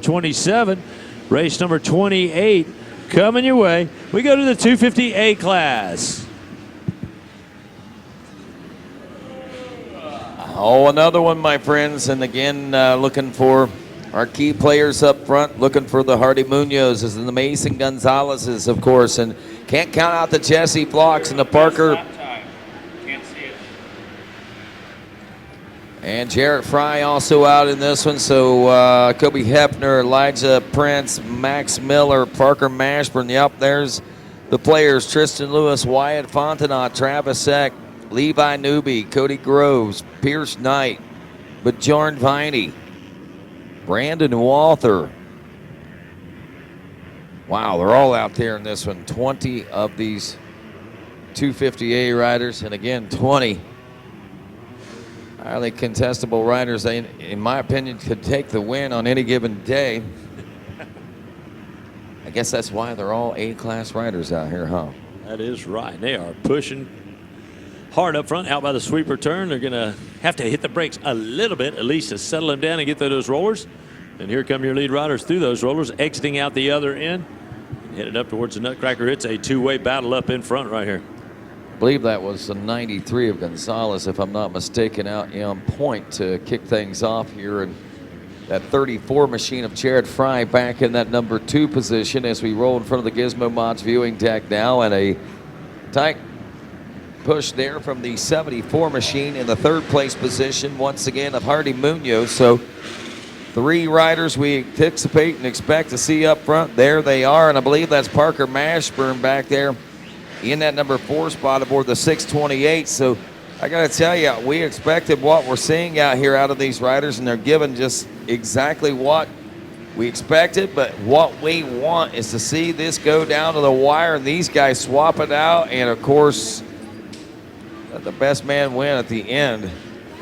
27. Race number 28 coming your way. We go to the 250A class. Oh, another one, my friends. And again, looking for our key players up front, looking for the Hardy Munozes and the Mason Gonzalez's, of course. And can't count out the Jesse Flocks and the Parker. Can't see it. And Jarrett Fry also out in this one. So Kobe Hefner, Elijah Prince, Max Miller, Parker Mashburn. Yep, there's the players. Tristan Lewis, Wyatt Fontenot, Travis Eck, Levi Newby, Cody Groves, Pierce Knight, Bjorn Viney, Brandon Walther. Wow, they're all out there in this one. 20 of these 250A riders, and again, 20 highly contestable riders. They, in my opinion, could take the win on any given day. I guess that's why they're all A-class riders out here, huh? That is right. They are pushing hard up front, out by the sweeper turn. They're going to have to hit the brakes a little bit, at least to settle them down and get through those rollers. And here come your lead riders through those rollers, exiting out the other end, headed up towards the Nutcracker. It's a two-way battle up in front right here. I believe that was the 93 of Gonzalez, if I'm not mistaken, out on point to kick things off here. And that 34 machine of Jared Fry back in that number 2 position as we roll in front of the Gizmo Mods viewing deck now, and a tight push there from the 74 machine in the 3rd place position once again of Hardy Munoz. So 3 riders we anticipate and expect to see up front. There they are, and I believe that's Parker Mashburn back there in that number 4 spot aboard the 628. So I gotta tell you, we expected what we're seeing out here out of these riders, and they're given just exactly what we expected. But what we want is to see this go down to the wire and these guys swap it out, and of course let the best man win at the end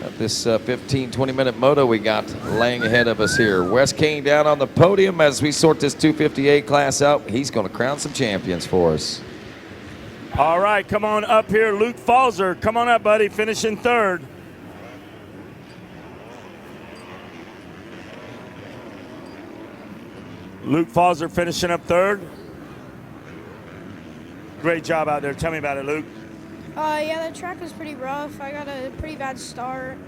of this 15-20 minute moto we got laying ahead of us here. Wes King down on the podium as we sort this 258 class out. He's going to crown some champions for us. All right, come on up here, Luke Falzer. Come on up, buddy, finishing 3rd. Luke Falzer finishing up 3rd. Great job out there. Tell me about it, Luke. Yeah, the track was pretty rough. I got a pretty bad start,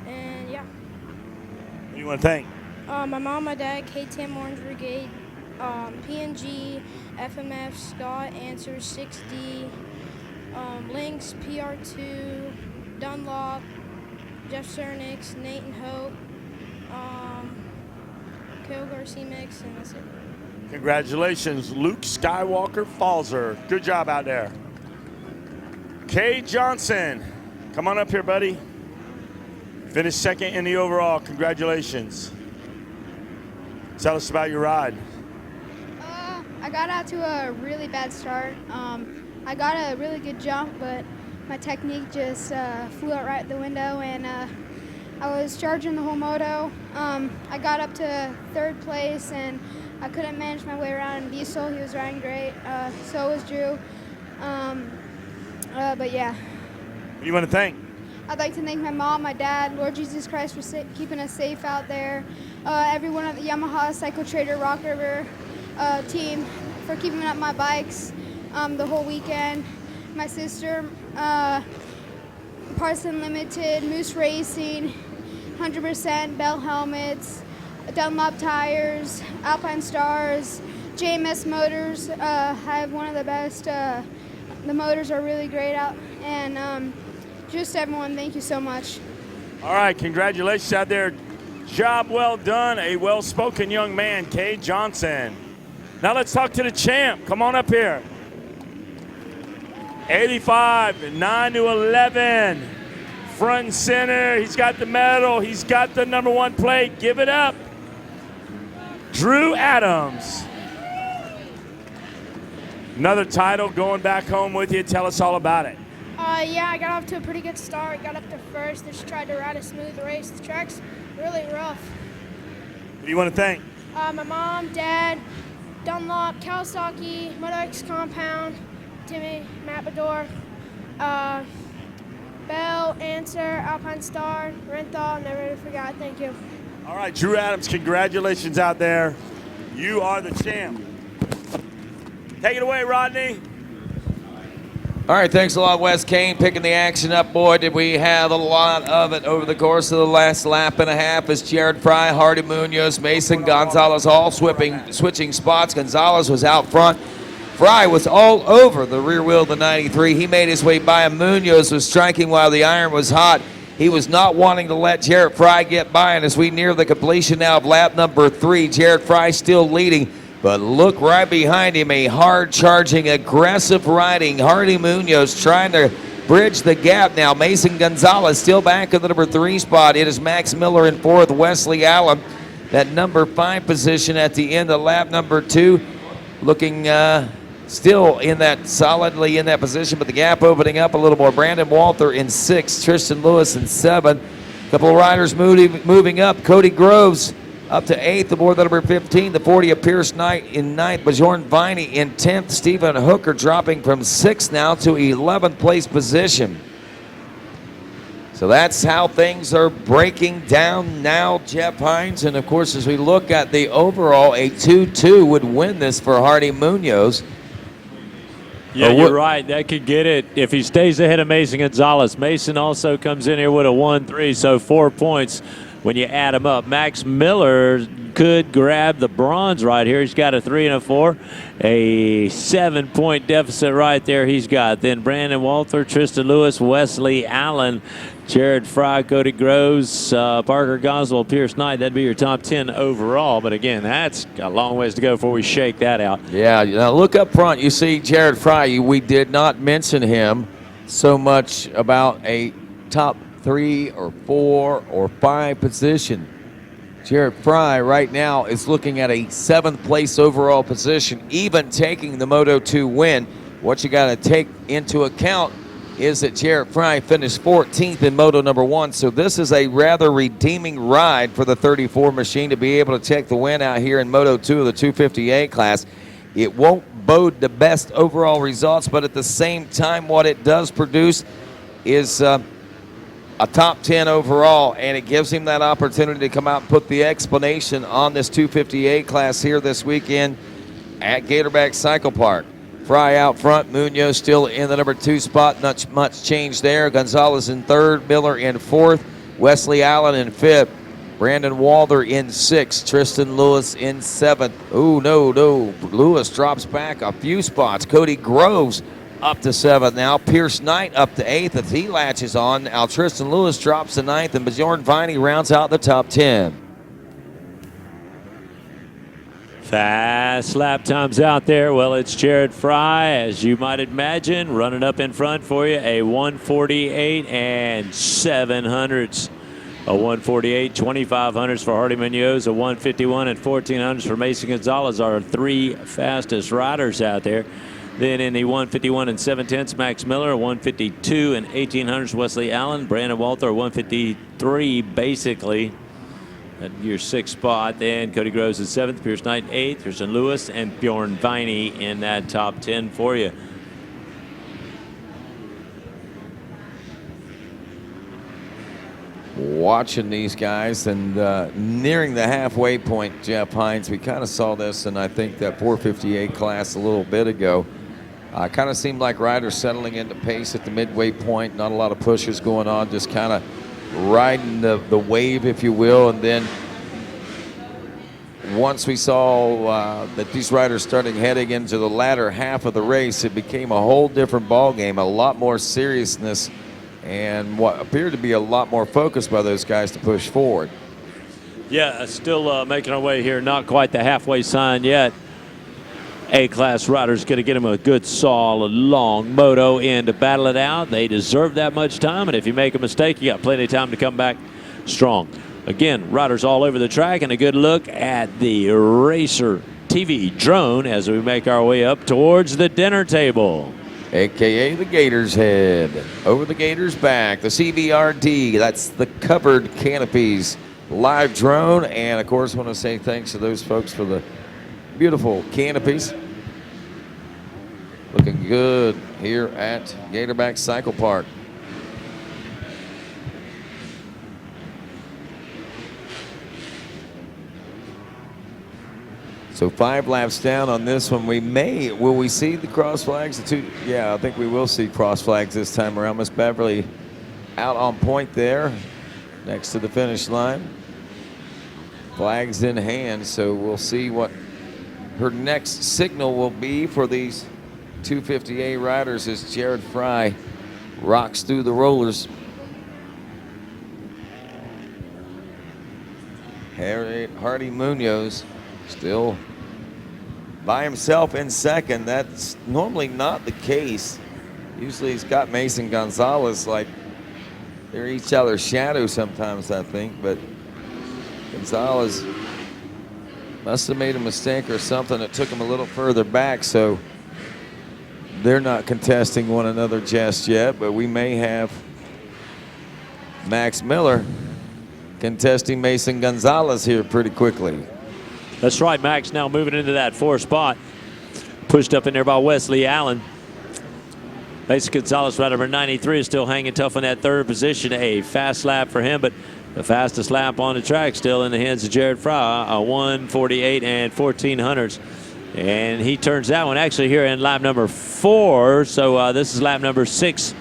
and yeah. What do you want to thank? My mom, my dad, KTM Orange Brigade, PNG, FMF, Scott, Answers, 6D, Lynx, PR2, Dunlop, Jeff Cernix, Nate and Hope, Kilgore C-Mix, and that's it. Congratulations, Luke Skywalker Falzer. Good job out there. Kay Johnson, come on up here, buddy. Finished 2nd in the overall. Congratulations. Tell us about your ride. I got out to a really bad start. I got a really good jump, but my technique just flew out right the window, and I was charging the whole moto. I got up to 3rd place, and I couldn't manage my way around in Diesel. He was riding great. So was Drew. But yeah. What do you want to thank? I'd like to thank my mom, my dad, Lord Jesus Christ for keeping us safe out there. Everyone at the Yamaha Cycle Trader Rock River team for keeping up my bikes the whole weekend. My sister, Parts Unlimited, Moose Racing, 100% Bell Helmets, Dunlop Tires, Alpine Stars, JMS Motors. I have one of the best. The motors are really great out, and just everyone, thank you so much. All right, congratulations out there. Job well done. A well-spoken young man, Kay Johnson. Now let's talk to the champ. Come on up here. 85, 9 to 11. Front and center. He's got the medal. He's got the number 1 plate. Give it up. Drew Adams. Another title going back home with you. Tell us all about it. Yeah, I got off to a pretty good start. Got up to 1st. Just tried to ride a smooth race. The track's really rough. Who do you want to thank? My mom, dad, Dunlop, Kawasaki, MotoX Compound, Timmy, Matador, Bell, Answer, Alpine Star, Renthal, never forgot. Thank you. All right, Drew Adams, congratulations out there. You are the champ. Take it away, Rodney. All right, thanks a lot, Wes Kane, picking the action up. Boy, did we have a lot of it over the course of the last lap and a half as Jared Fry, Hardy Munoz, Mason Gonzalez all switching spots. Gonzalez was out front. Fry was all over the rear wheel of the 93. He made his way by him. Munoz was striking while the iron was hot. He was not wanting to let Jared Fry get by, and as we near the completion now of lap number 3, Jared Fry still leading. But look right behind him, a hard-charging, aggressive riding Hardy Munoz trying to bridge the gap now. Mason Gonzalez still back in the number 3 spot. It is Max Miller in 4th, Wesley Allen, that number 5 position at the end of lap number 2. Looking still solidly in that position, but the gap opening up a little more. Brandon Walter in 6th, Tristan Lewis in 7th. A couple of riders moving up. Cody Groves up to 8th, aboard the number 15, the 40 of Pierce Knight in 9th, Bjorn Viney in 10th, Stephen Hooker dropping from 6th now to 11th place position. So that's how things are breaking down now, Jeff Hines. And of course, as we look at the overall, a 2-2 would win this for Hardy Munoz. Yeah, you're right. That could get it if he stays ahead of Mason Gonzalez. Mason also comes in here with a 1-3, so 4 points when you add them up. Max Miller could grab the bronze right here. He's got a 3 and a 4, a 7-point deficit right there he's got. Then Brandon Walter, Tristan Lewis, Wesley Allen, Jared Fry, Cody Groves, Parker Goswell, Pierce Knight. That'd be your top 10 overall. But again, that's a long ways to go before we shake that out. Yeah, now look up front. You see Jared Fry. We did not mention him so much about a top 3 or 4 or 5 position. Jared Fry right now is looking at a 7th place overall position, even taking the Moto2 win. What you got to take into account is that Jared Fry finished 14th in Moto number 1, so this is a rather redeeming ride for the 34 machine to be able to take the win out here in Moto 2 of the 258 class. It won't bode the best overall results, but at the same time, what it does produce is a top 10 overall, and it gives him that opportunity to come out and put the explanation on this 258 class here this weekend at Gatorback Cycle Park. Fry out front, Munoz still in the number 2 spot, not much change there. Gonzalez in 3rd, Miller in 4th, Wesley Allen in 5th, Brandon Walter in 6th, Tristan Lewis in 7th. Oh, no, Lewis drops back a few spots. Cody Groves up to 7th now. Pierce Knight up to 8th as he latches on. Now Tristan Lewis drops to 9th, and Bjorn Viney rounds out the top 10. Fast lap times out there. Well, it's Jared Fry, as you might imagine, running up in front for you. A 148 and 700s. A 148, 2500s for Hardy Munoz. A 151 and 1400s for Mason Gonzalez, our 3 fastest riders out there. Then in the 151 and 7/10, Max Miller, 152 and 1800s, Wesley Allen, Brandon Walter, 153 basically at your 6th spot. Then Cody Groves at 7th, Pierce Knight 8th, Tristan Lewis, and Bjorn Viney in that top 10 for you. Watching these guys and nearing the halfway point, Jeff Hines, we kind of saw this, and I think that 458 class a little bit ago. Kind of seemed like riders settling into pace at the midway point. Not a lot of pushes going on, just kind of riding the wave, if you will. And then once we saw that these riders starting heading into the latter half of the race, it became a whole different ball game, a lot more seriousness, and what appeared to be a lot more focus by those guys to push forward. Yeah, still making our way here. Not quite the halfway sign yet. A-class riders going to get them a good, solid, long moto in to battle it out. They deserve that much time, and if you make a mistake, you got plenty of time to come back strong. Again, riders all over the track, and a good look at the Racer TV drone as we make our way up towards the dinner table. AKA the Gator's head. Over the Gator's back, the CVRD, that's the covered canopies live drone. And of course, I want to say thanks to those folks for the beautiful canopies. Looking good here at Gatorback Cycle Park. So 5 laps down on this one. Will we see the cross flags? Yeah, I think we will see cross flags this time around. Miss Beverly out on point there next to the finish line. Flags in hand, so we'll see what her next signal will be for these 250A riders as Jared Fry rocks through the rollers. Hardy Munoz still by himself in second. That's normally not the case. Usually he's got Mason Gonzalez, like they're each other's shadow sometimes, I think, but Gonzalez must have made a mistake or something that took him a little further back, so they're not contesting one another just yet, but we may have Max Miller contesting Mason Gonzalez here pretty quickly. That's right, Max now moving into that 4th spot. Pushed up in there by Wesley Allen. Mason Gonzalez, right number 93, is still hanging tough in that 3rd position. A fast lap for him, but the fastest lap on the track still in the hands of Jared Fry, a 1:48 and 1400ths. And he turns that one actually here in lap number 4. So this is lap number 6.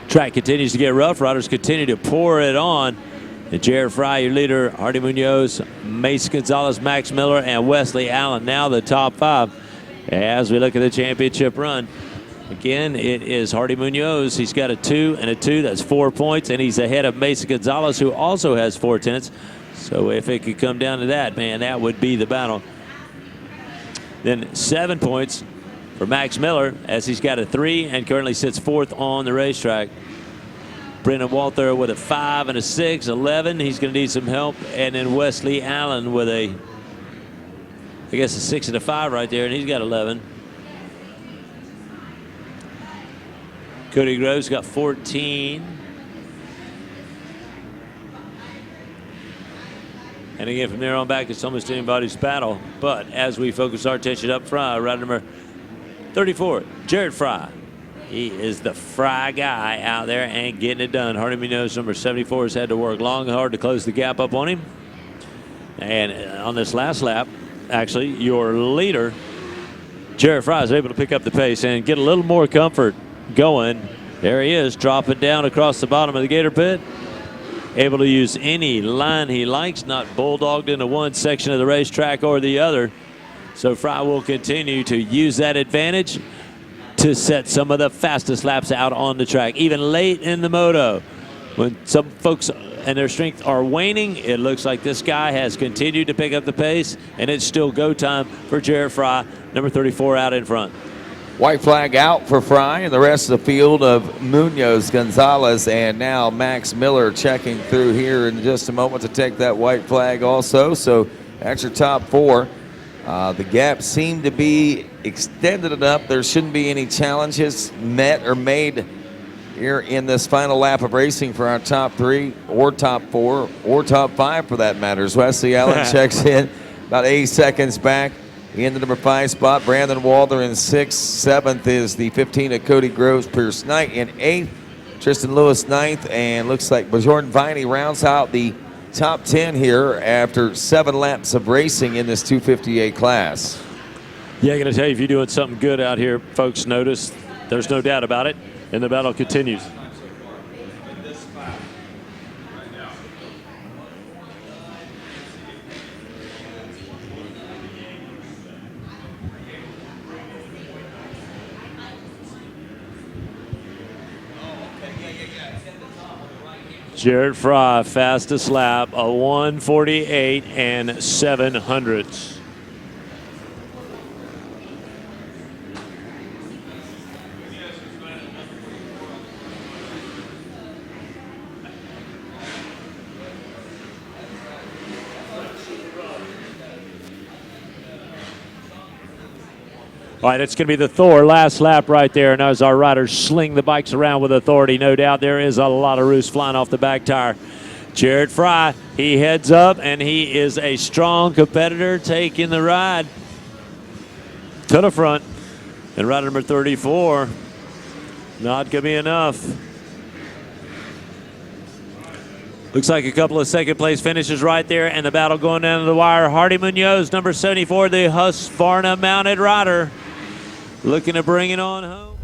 Track continues to get rough. Riders continue to pour it on. And Jared Fry, your leader, Hardy Munoz, Mason Gonzalez, Max Miller, and Wesley Allen, now the top 5 as we look at the championship run. Again, it is Hardy Munoz. He's got a 2 and a 2. That's 4 points, and he's ahead of Mason Gonzalez, who also has 4 tenths. So if it could come down to that, man, that would be the battle. Then 7 points for Max Miller, as he's got a 3 and currently sits 4th on the racetrack. Brendan Walther with a 5 and a 6, 11. He's going to need some help. And then Wesley Allen with a, I guess, a 6 and a 5 right there, and he's got 11. Cody Groves got 14. And again, from there on back, it's almost anybody's battle. But as we focus our attention up front, rider number 34, Jared Fry. He is the Fry guy out there and getting it done. Hardy Munoz, number 74, has had to work long and hard to close the gap up on him. And on this last lap, actually, your leader, Jared Fry, is able to pick up the pace and get a little more comfort going. There he is, dropping down across the bottom of the Gator Pit. Able to use any line he likes, not bulldogged into one section of the racetrack or the other. So Fry will continue to use that advantage to set some of the fastest laps out on the track. Even late in the moto, when some folks and their strength are waning, it looks like this guy has continued to pick up the pace, and it's still go time for Jared Fry, number 34, out in front. White flag out for Fry, and the rest of the field of Munoz, Gonzalez, and now Max Miller checking through here in just a moment to take that white flag also. So that's your top 4. The gap seemed to be extended enough. There shouldn't be any challenges met or made here in this final lap of racing for our top 3 or top 4 or top 5 for that matter. Wesley Allen checks in about 8 seconds back in the number 5 spot. Brandon Walther in 6th. 7th is the 15 of Cody Groves. Pierce Knight in 8th. Tristan Lewis 9th. And looks like Jordan Viney rounds out the top 10 here after 7 laps of racing in this 250A class. Yeah, I'm going to tell you, if you're doing something good out here, folks notice. There's no doubt about it. And the battle continues. Jared Fry, fastest lap, a 1:48 and 700ths. All right, it's going to be the Thor last lap right there. And as our riders sling the bikes around with authority, no doubt there is a lot of roost flying off the back tire. Jared Fry, he heads up, and he is a strong competitor taking the ride to the front. And rider number 34, not going to be enough. Looks like a couple of second place finishes right there, and the battle going down to the wire. Hardy Munoz, number 74, the Husqvarna mounted rider, looking to bring it on home.